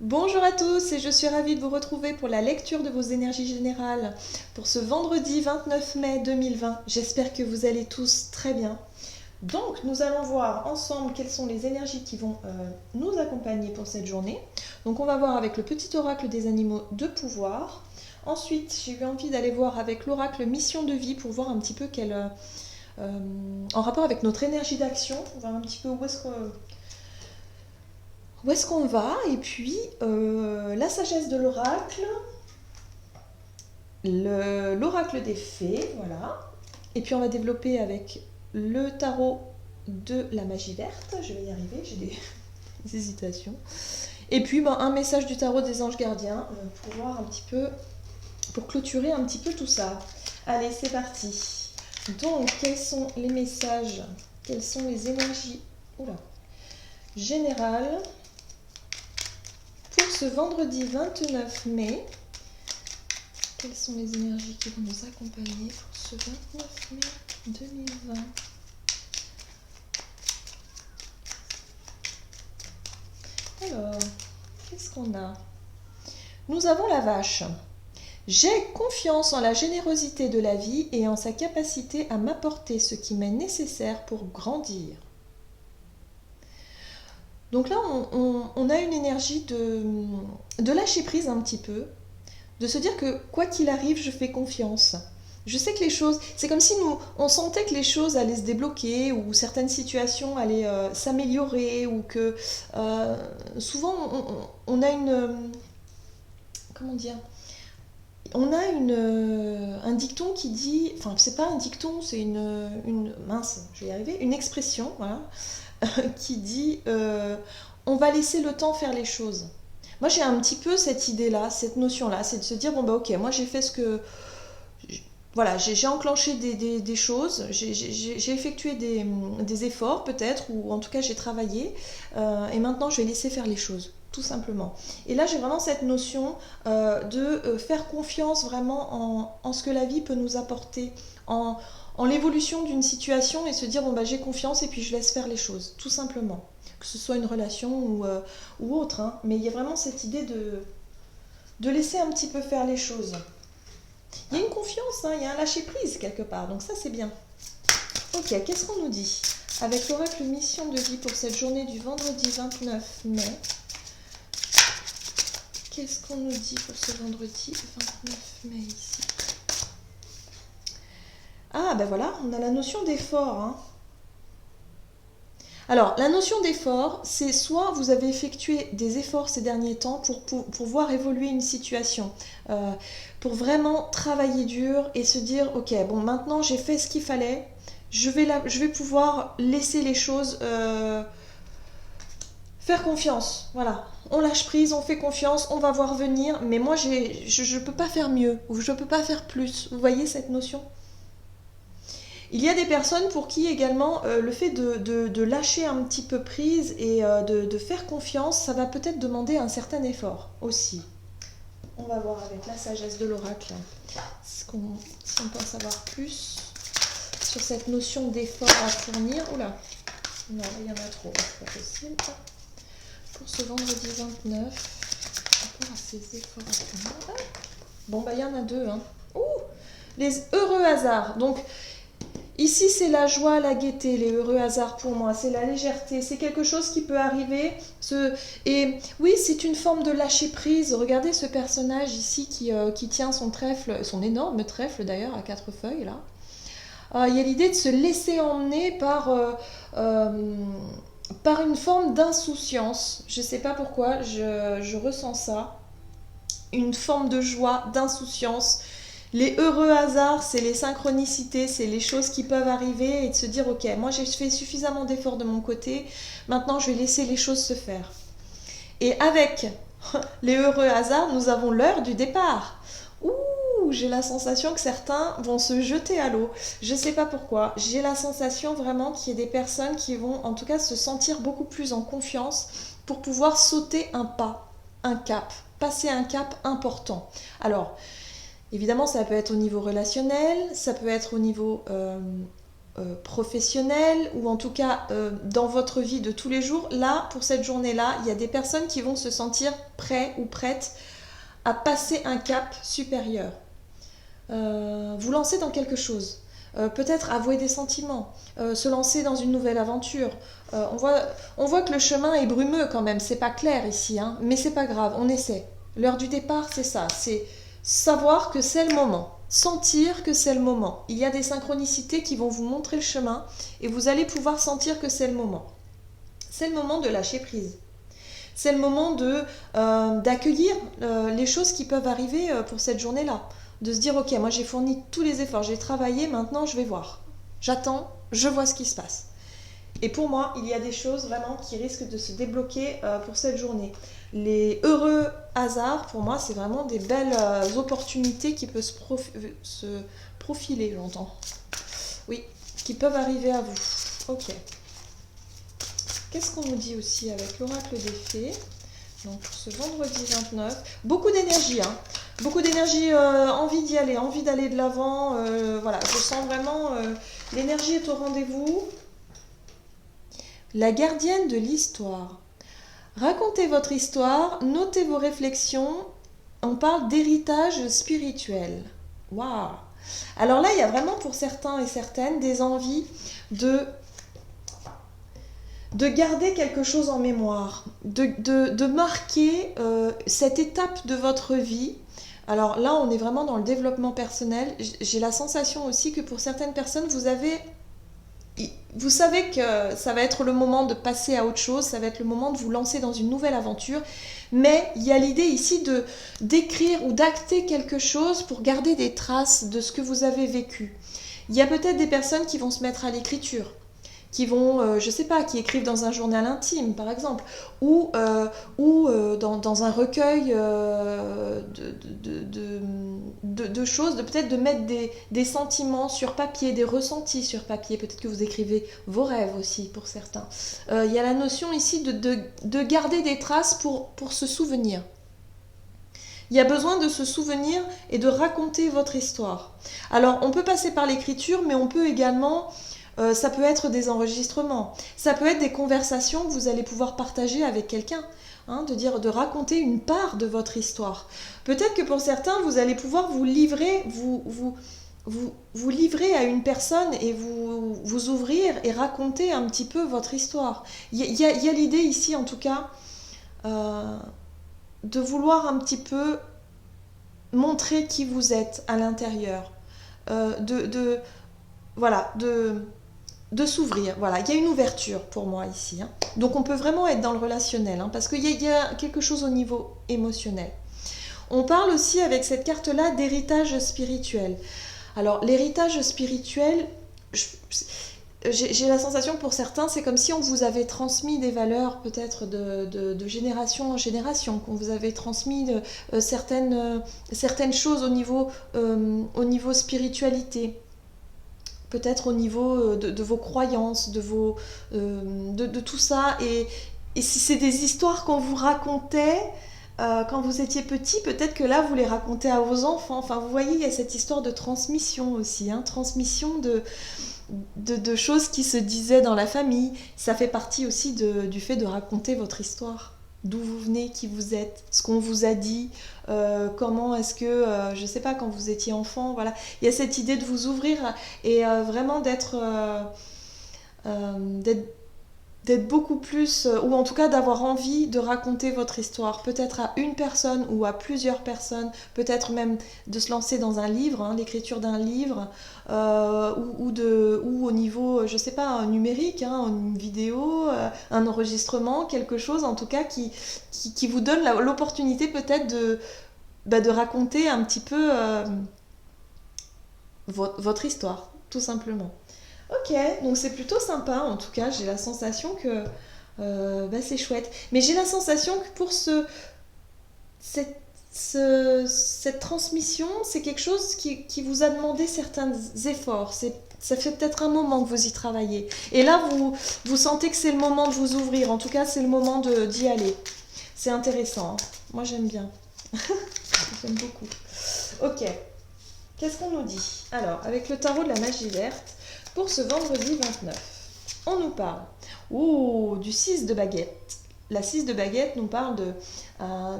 Bonjour à tous et je suis ravie de vous retrouver pour la lecture de vos énergies générales pour ce vendredi 29 mai 2020. J'espère que vous allez tous très bien. Donc nous allons voir ensemble quelles sont les énergies qui vont nous accompagner pour cette journée. Donc on va voir avec le petit oracle des animaux de pouvoir. Ensuite j'ai eu envie d'aller voir avec l'oracle mission de vie pour voir un petit peu en rapport avec notre énergie d'action, voir un petit peu où est-ce qu'on va, et puis la sagesse de l'oracle, l'oracle des fées, voilà. Et puis on va développer avec le tarot de la magie verte. Je vais y arriver, j'ai des hésitations. Et puis un message du tarot des anges gardiens pour voir un petit peu, pour clôturer un petit peu tout ça. Allez, c'est parti. Donc, quels sont les messages, quelles sont les énergies générales pour ce vendredi 29 mai? Quelles sont les énergies qui vont nous accompagner pour ce 29 mai 2020? Alors, qu'est-ce qu'on a? Nous avons la vache. J'ai confiance en la générosité de la vie et en sa capacité à m'apporter ce qui m'est nécessaire pour grandir. Donc là, on a une énergie de lâcher prise un petit peu, de se dire que quoi qu'il arrive, je fais confiance. Je sais que les choses, c'est comme si on sentait que les choses allaient se débloquer ou certaines situations allaient s'améliorer ou que souvent on a comment dire, on a un dicton qui dit, enfin c'est pas un dicton, c'est mince, je vais y arriver, une expression, voilà, qui dit on va laisser le temps faire les choses. Moi j'ai un petit peu cette idée-là, cette notion-là, c'est de se dire bon bah ok, moi j'ai fait ce que... Voilà, j'ai enclenché des choses, j'ai effectué des efforts peut-être, ou en tout cas j'ai travaillé, et maintenant je vais laisser faire les choses, tout simplement. Et là j'ai vraiment cette notion de faire confiance vraiment en ce que la vie peut nous apporter, en l'évolution d'une situation et se dire bon bah j'ai confiance et puis je laisse faire les choses, tout simplement. Que ce soit une relation ou autre, hein. Mais il y a vraiment cette idée de laisser un petit peu faire les choses. Il y a une confiance, hein, il y a un lâcher-prise quelque part, donc ça c'est bien. Ok, qu'est-ce qu'on nous dit avec l'oracle mission de vie pour cette journée du vendredi 29 mai? Qu'est-ce qu'on nous dit pour ce vendredi 29 mai ici? Ah ben voilà, on a la notion d'effort, hein. Alors, la notion d'effort, c'est soit vous avez effectué des efforts ces derniers temps pour voir évoluer une situation, pour vraiment travailler dur et se dire, ok, bon, maintenant j'ai fait ce qu'il fallait, je vais pouvoir laisser les choses faire confiance. Voilà, on lâche prise, on fait confiance, on va voir venir, mais moi je ne peux pas faire mieux, ou je ne peux pas faire plus. Vous voyez cette notion? Il y a des personnes pour qui également le fait de lâcher un petit peu prise et de faire confiance, ça va peut-être demander un certain effort aussi. On va voir avec la sagesse de l'oracle si on peut en savoir plus sur cette notion d'effort à fournir. Oula, non, il y en a trop, c'est pas possible. Pour ce vendredi 29, par rapport à ces efforts à fournir. Ah, bon, bah il y en a deux. Hein. Ouh, les heureux hasards. Donc, ici, c'est la joie, la gaieté, les heureux hasards pour moi. C'est la légèreté. C'est quelque chose qui peut arriver. Et oui, c'est une forme de lâcher prise. Regardez ce personnage ici qui tient son trèfle, son énorme trèfle d'ailleurs, à 4 feuilles là. Il y a l'idée de se laisser emmener par une forme d'insouciance. Je ne sais pas pourquoi, je ressens ça. Une forme de joie, d'insouciance. Les heureux hasards, c'est les synchronicités, c'est les choses qui peuvent arriver et de se dire ok, moi j'ai fait suffisamment d'efforts de mon côté, maintenant je vais laisser les choses se faire. Et avec les heureux hasards, nous avons l'heure du départ. Ouh, j'ai la sensation que certains vont se jeter à l'eau. Je ne sais pas pourquoi. J'ai la sensation vraiment qu'il y a des personnes qui vont en tout cas se sentir beaucoup plus en confiance pour pouvoir sauter un pas, un cap, passer un cap important. Alors, évidemment, ça peut être au niveau relationnel, ça peut être au niveau professionnel ou en tout cas dans votre vie de tous les jours, là, pour cette journée-là, il y a des personnes qui vont se sentir prêts ou prêtes à passer un cap supérieur. Vous lancer dans quelque chose. Peut-être avouer des sentiments, se lancer dans une nouvelle aventure. On voit que le chemin est brumeux quand même, c'est pas clair ici, hein, mais c'est pas grave, on essaie. L'heure du départ, c'est ça, c'est savoir que c'est le moment, sentir que c'est le moment. Il y a des synchronicités qui vont vous montrer le chemin et vous allez pouvoir sentir que c'est le moment. C'est le moment de lâcher prise. C'est le moment d'accueillir les choses qui peuvent arriver pour cette journée-là. De se dire, ok, moi j'ai fourni tous les efforts, j'ai travaillé, maintenant je vais voir. J'attends, je vois ce qui se passe. Et pour moi, il y a des choses vraiment qui risquent de se débloquer pour cette journée. Les heureux hasards, pour moi, c'est vraiment des belles opportunités qui peuvent se profiler, j'entends. Oui, qui peuvent arriver à vous. Ok. Qu'est-ce qu'on nous dit aussi avec l'oracle des fées? Donc pour ce vendredi 29, beaucoup d'énergie, hein. Beaucoup d'énergie, envie d'y aller, envie d'aller de l'avant. Voilà, je sens vraiment l'énergie est au rendez-vous. La gardienne de l'histoire. Racontez votre histoire, notez vos réflexions. On parle d'héritage spirituel. Waouh! Alors là, il y a vraiment pour certains et certaines des envies de garder quelque chose en mémoire, de marquer cette étape de votre vie. Alors là, on est vraiment dans le développement personnel. J'ai la sensation aussi que pour certaines personnes, vous savez que ça va être le moment de passer à autre chose, ça va être le moment de vous lancer dans une nouvelle aventure. Mais il y a l'idée ici d'écrire ou d'acter quelque chose pour garder des traces de ce que vous avez vécu. Il y a peut-être des personnes qui vont se mettre à l'écriture, qui vont, je sais pas, qui écrivent dans un journal intime, par exemple, ou dans un recueil de choses, peut-être de mettre des sentiments sur papier, des ressentis sur papier. Peut-être que vous écrivez vos rêves aussi, pour certains. Il y a la notion ici de garder des traces pour se souvenir. Il y a besoin de se souvenir et de raconter votre histoire. Alors, on peut passer par l'écriture, mais on peut également... ça peut être des enregistrements, ça peut être des conversations que vous allez pouvoir partager avec quelqu'un, hein, de raconter une part de votre histoire. Peut-être que pour certains, vous allez pouvoir vous livrer, vous livrer à une personne et vous ouvrir et raconter un petit peu votre histoire. Il y a l'idée ici, en tout cas, de vouloir un petit peu montrer qui vous êtes à l'intérieur, de s'ouvrir. Voilà, il y a une ouverture pour moi ici, hein. Donc on peut vraiment être dans le relationnel, hein, parce qu'il y a quelque chose au niveau émotionnel. On parle aussi avec cette carte-là d'héritage spirituel. Alors l'héritage spirituel, j'ai la sensation que pour certains, c'est comme si on vous avait transmis des valeurs peut-être de génération en génération, qu'on vous avait transmis certaines choses au niveau spiritualité. Peut-être au niveau de vos croyances, de tout ça. Et si c'est des histoires qu'on vous racontait quand vous étiez petit, peut-être que là, vous les racontez à vos enfants. Enfin, vous voyez, il y a cette histoire de transmission aussi, hein, transmission de choses qui se disaient dans la famille. Ça fait partie aussi du fait de raconter votre histoire. D'où vous venez, qui vous êtes, ce qu'on vous a dit, comment est-ce que, je sais pas, quand vous étiez enfant, voilà. Il y a cette idée de vous ouvrir et vraiment d'être beaucoup plus, ou en tout cas d'avoir envie de raconter votre histoire, peut-être à une personne ou à plusieurs personnes, peut-être même de se lancer dans un livre, hein, l'écriture d'un livre, ou au niveau, je sais pas, numérique, hein, une vidéo, un enregistrement, quelque chose en tout cas qui vous donne l'opportunité peut-être de raconter un petit peu votre histoire, tout simplement. Ok, donc c'est plutôt sympa, en tout cas, j'ai la sensation que c'est chouette. Mais j'ai la sensation que pour cette transmission, c'est quelque chose qui vous a demandé certains efforts. Ça fait peut-être un moment que vous y travaillez. Et là, vous sentez que c'est le moment de vous ouvrir. En tout cas, c'est le moment d'y aller. C'est intéressant, hein. Moi, j'aime bien. J'aime beaucoup. Ok, qu'est-ce qu'on nous dit? Alors, avec le tarot de la magie verte, pour ce vendredi 29, on nous parle du 6 de baguette. La 6 de baguette nous parle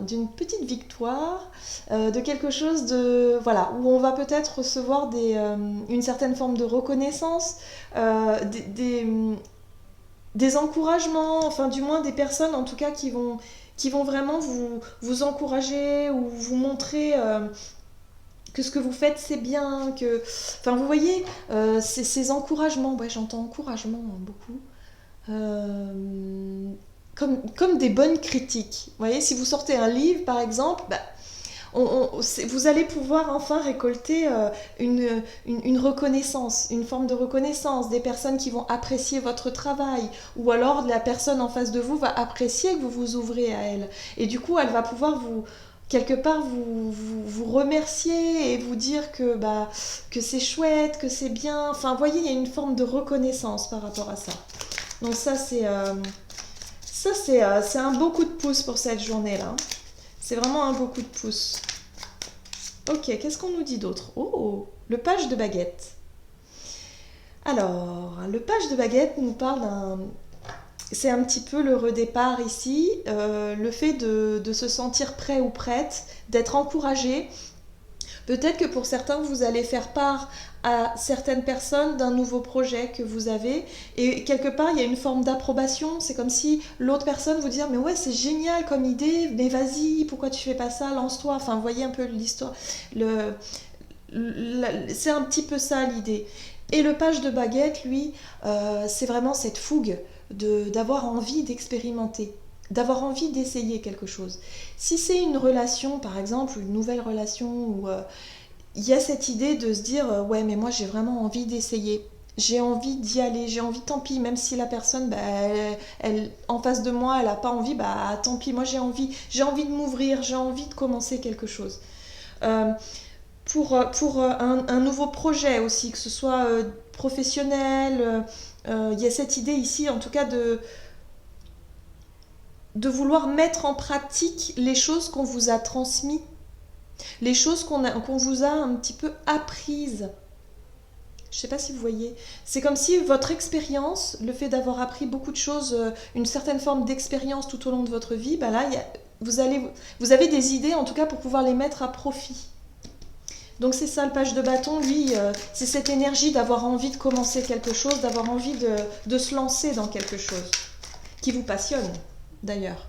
d'une petite victoire, de quelque chose voilà, où on va peut-être recevoir une certaine forme de reconnaissance, des encouragements, enfin du moins des personnes en tout cas qui vont vraiment vous encourager ou vous montrer que ce que vous faites c'est bien, enfin vous voyez, ces encouragements, ouais j'entends encouragement beaucoup, comme des bonnes critiques. Vous voyez, si vous sortez un livre par exemple, vous allez pouvoir enfin récolter une reconnaissance, une forme de reconnaissance, des personnes qui vont apprécier votre travail, ou alors la personne en face de vous va apprécier que vous vous ouvrez à elle. Et du coup, elle va pouvoir quelque part vous remercier et vous dire que c'est chouette, que c'est bien. Enfin, vous voyez, il y a une forme de reconnaissance par rapport à ça. Donc ça, c'est un beau coup de pouce pour cette journée-là. C'est vraiment un beau coup de pouce. Ok, qu'est-ce qu'on nous dit d'autre? Oh, le page de baguette. Alors, le page de baguette nous parle c'est un petit peu le redépart ici, le fait de se sentir prêt ou prête, d'être encouragé. Peut-être que pour certains, vous allez faire part à certaines personnes d'un nouveau projet que vous avez, et quelque part il y a une forme d'approbation. C'est comme si l'autre personne vous dit mais ouais c'est génial comme idée, mais vas-y, pourquoi tu fais pas ça, lance-toi. Enfin vous voyez un peu l'histoire, c'est un petit peu ça l'idée. Et le page de baguette, lui, c'est vraiment cette fougue d'avoir envie d'expérimenter, d'avoir envie d'essayer quelque chose. Si c'est une relation, par exemple, une nouvelle relation, où il y a cette idée de se dire ouais mais moi j'ai vraiment envie d'essayer, j'ai envie d'y aller, j'ai envie, tant pis, même si la personne elle en face de moi elle a pas envie, tant pis, moi j'ai envie de m'ouvrir, j'ai envie de commencer quelque chose. Pour un nouveau projet aussi, que ce soit professionnel, il y a cette idée ici en tout cas de vouloir mettre en pratique les choses qu'on vous a transmises, les choses qu'on vous a un petit peu apprises. Je ne sais pas si vous voyez. C'est comme si votre expérience, le fait d'avoir appris beaucoup de choses, une certaine forme d'expérience tout au long de votre vie, là, vous avez des idées en tout cas pour pouvoir les mettre à profit. Donc c'est ça le page de bâton, lui, c'est cette énergie d'avoir envie de commencer quelque chose, d'avoir envie de se lancer dans quelque chose qui vous passionne d'ailleurs.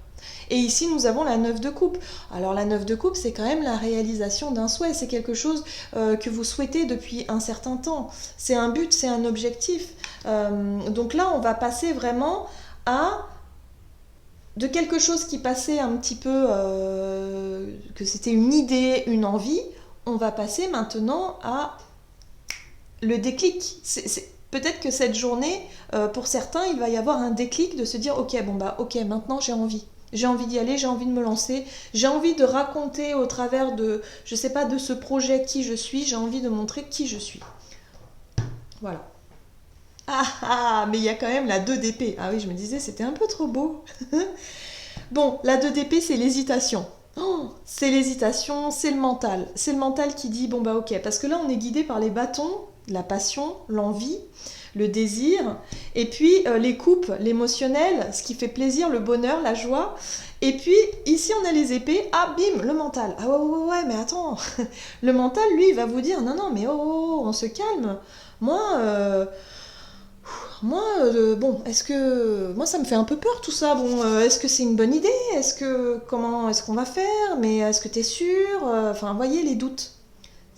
Et ici, nous avons la 9 de coupe. Alors la 9 de coupe, c'est quand même la réalisation d'un souhait. C'est quelque chose que vous souhaitez depuis un certain temps. C'est un but, c'est un objectif. Donc là, on va passer vraiment de quelque chose qui passait un petit peu, que c'était une idée, une envie, on va passer maintenant à le déclic. Peut-être que cette journée, pour certains, il va y avoir un déclic de se dire ok, maintenant j'ai envie. J'ai envie d'y aller, j'ai envie de me lancer, j'ai envie de raconter au travers de ce projet qui je suis, j'ai envie de montrer qui je suis. Voilà. Mais il y a quand même la 2 d'épée. Ah oui, je me disais, c'était un peu trop beau. Bon, la 2 d'épée, c'est l'hésitation. C'est l'hésitation, c'est le mental. C'est le mental qui dit, ok, parce que là, on est guidé par les bâtons, la passion, l'envie, le désir, et puis les coupes, l'émotionnel, ce qui fait plaisir, le bonheur, la joie. Et puis, ici, on a les épées. Bim, le mental. Ouais, mais attends. Le mental, lui, il va vous dire, non, mais on se calme. Moi, est-ce que... Moi, ça me fait un peu peur, tout ça. Est-ce que c'est une bonne idée? Comment est-ce qu'on va faire? Mais est-ce que t'es sûr? Enfin, voyez les doutes.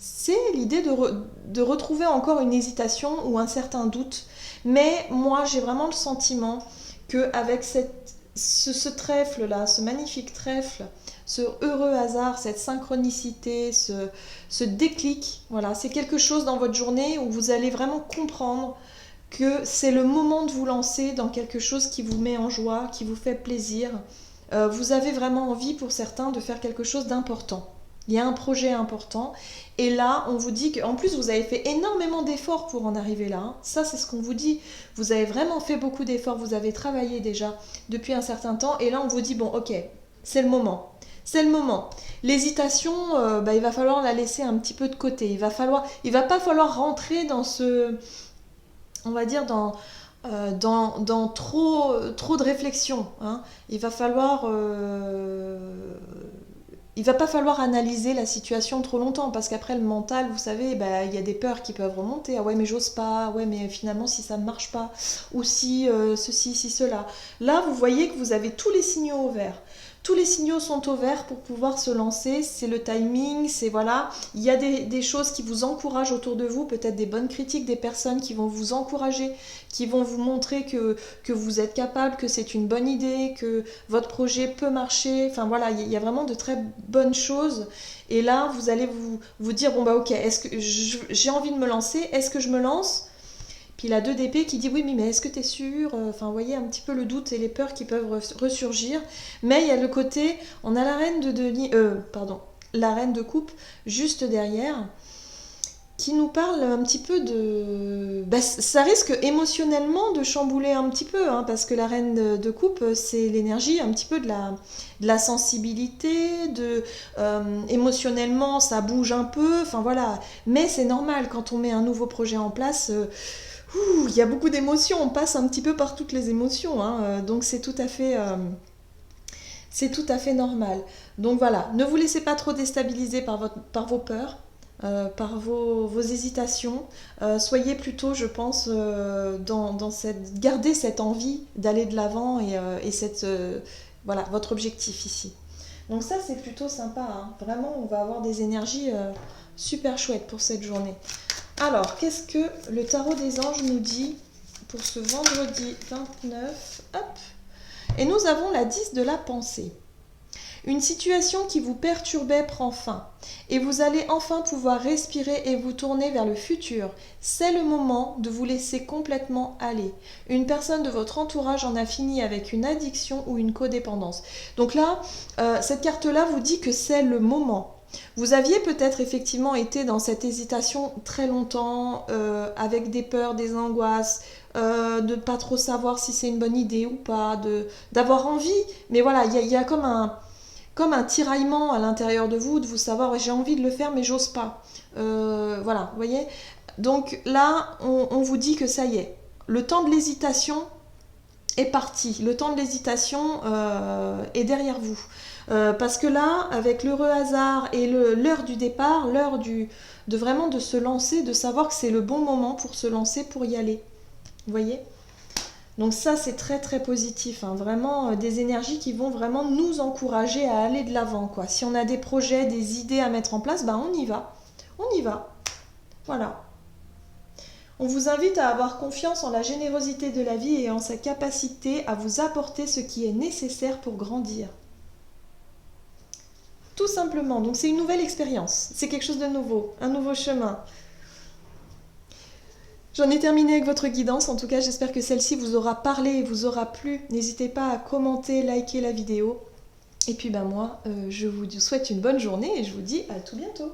C'est l'idée de retrouver encore une hésitation ou un certain doute. Mais moi, j'ai vraiment le sentiment qu'avec ce trèfle-là, ce magnifique trèfle, ce heureux hasard, cette synchronicité, ce déclic, voilà, c'est quelque chose dans votre journée où vous allez vraiment comprendre que c'est le moment de vous lancer dans quelque chose qui vous met en joie, qui vous fait plaisir. Vous avez vraiment envie, pour certains, de faire quelque chose d'important. Il y a un projet important. Et là, on vous dit qu'en plus, vous avez fait énormément d'efforts pour en arriver là. Ça, c'est ce qu'on vous dit. Vous avez vraiment fait beaucoup d'efforts. Vous avez travaillé déjà depuis un certain temps. Et là, on vous dit, ok, c'est le moment. C'est le moment. L'hésitation, il va falloir la laisser un petit peu de côté. Il va pas falloir rentrer dans on va dire, dans trop de réflexion, hein. Il va falloir... il va pas falloir analyser la situation trop longtemps parce qu'après le mental, vous savez, bah, il y a des peurs qui peuvent remonter. Ah ouais, mais j'ose pas. Ouais, mais finalement, si ça ne marche pas, ou si ceci, si cela. Là, vous voyez que vous avez tous les signaux au vert. Tous les signaux sont au vert pour pouvoir se lancer. C'est le timing, c'est voilà. Il y a des choses qui vous encouragent autour de vous, peut-être des bonnes critiques, des personnes qui vont vous encourager, qui vont vous montrer que vous êtes capable, que c'est une bonne idée, que votre projet peut marcher. Enfin voilà, il y a vraiment de très bonnes choses. Et là, vous allez vous dire, bon bah ok, est-ce que j'ai envie de me lancer? Est-ce que je me lance? Puis la 2 d'épée qui dit oui, mais est-ce que tu es sûr? Enfin, vous voyez un petit peu le doute et les peurs qui peuvent ressurgir. Mais il y a le côté, on a la reine de Denis, pardon, la reine de coupe juste derrière, qui nous parle un petit peu de... Bah, ça risque émotionnellement de chambouler un petit peu, hein, parce que la reine coupe, c'est l'énergie un petit peu de la sensibilité, émotionnellement, ça bouge un peu, enfin voilà. Mais c'est normal, quand on met un nouveau projet en place, il y a beaucoup d'émotions, on passe un petit peu par toutes les émotions, hein, donc c'est tout à fait normal. Donc voilà, ne vous laissez pas trop déstabiliser par vos peurs, par vos hésitations. Soyez plutôt, je pense, gardez cette envie d'aller de l'avant et voilà, votre objectif ici. Donc ça, c'est plutôt sympa, hein. Vraiment, on va avoir des énergies super chouettes pour cette journée. Alors, qu'est-ce que le tarot des anges nous dit pour ce vendredi 29? Hop. Et nous avons la 10 de la pensée. Une situation qui vous perturbait prend fin et vous allez enfin pouvoir respirer et vous tourner vers le futur. C'est le moment de vous laisser complètement aller. Une personne de votre entourage en a fini avec une addiction ou une codépendance. Donc là, cette carte-là vous dit que c'est le moment. Vous aviez peut-être effectivement été dans cette hésitation très longtemps, avec des peurs, des angoisses, de ne pas trop savoir si c'est une bonne idée ou pas, d'avoir envie. Mais voilà, il y a comme un tiraillement à l'intérieur de vous savoir j'ai envie de le faire mais j'ose pas. Voilà, vous voyez. Donc là, on vous dit que ça y est, le temps de l'hésitation est parti. Le temps de l'hésitation est derrière vous. Parce que là, avec l'heureux hasard et l'heure du départ, de vraiment de se lancer, de savoir que c'est le bon moment pour se lancer, pour y aller. Vous voyez? Donc ça, c'est très très positif, hein. Vraiment des énergies qui vont vraiment nous encourager à aller de l'avant, quoi. Si on a des projets, des idées à mettre en place, ben on y va. On y va. Voilà. On vous invite à avoir confiance en la générosité de la vie et en sa capacité à vous apporter ce qui est nécessaire pour grandir. Tout simplement. Donc c'est une nouvelle expérience. C'est quelque chose de nouveau, un nouveau chemin. J'en ai terminé avec votre guidance. En tout cas, j'espère que celle-ci vous aura parlé et vous aura plu. N'hésitez pas à commenter, liker la vidéo. Et puis ben moi, je vous souhaite une bonne journée et je vous dis à tout bientôt.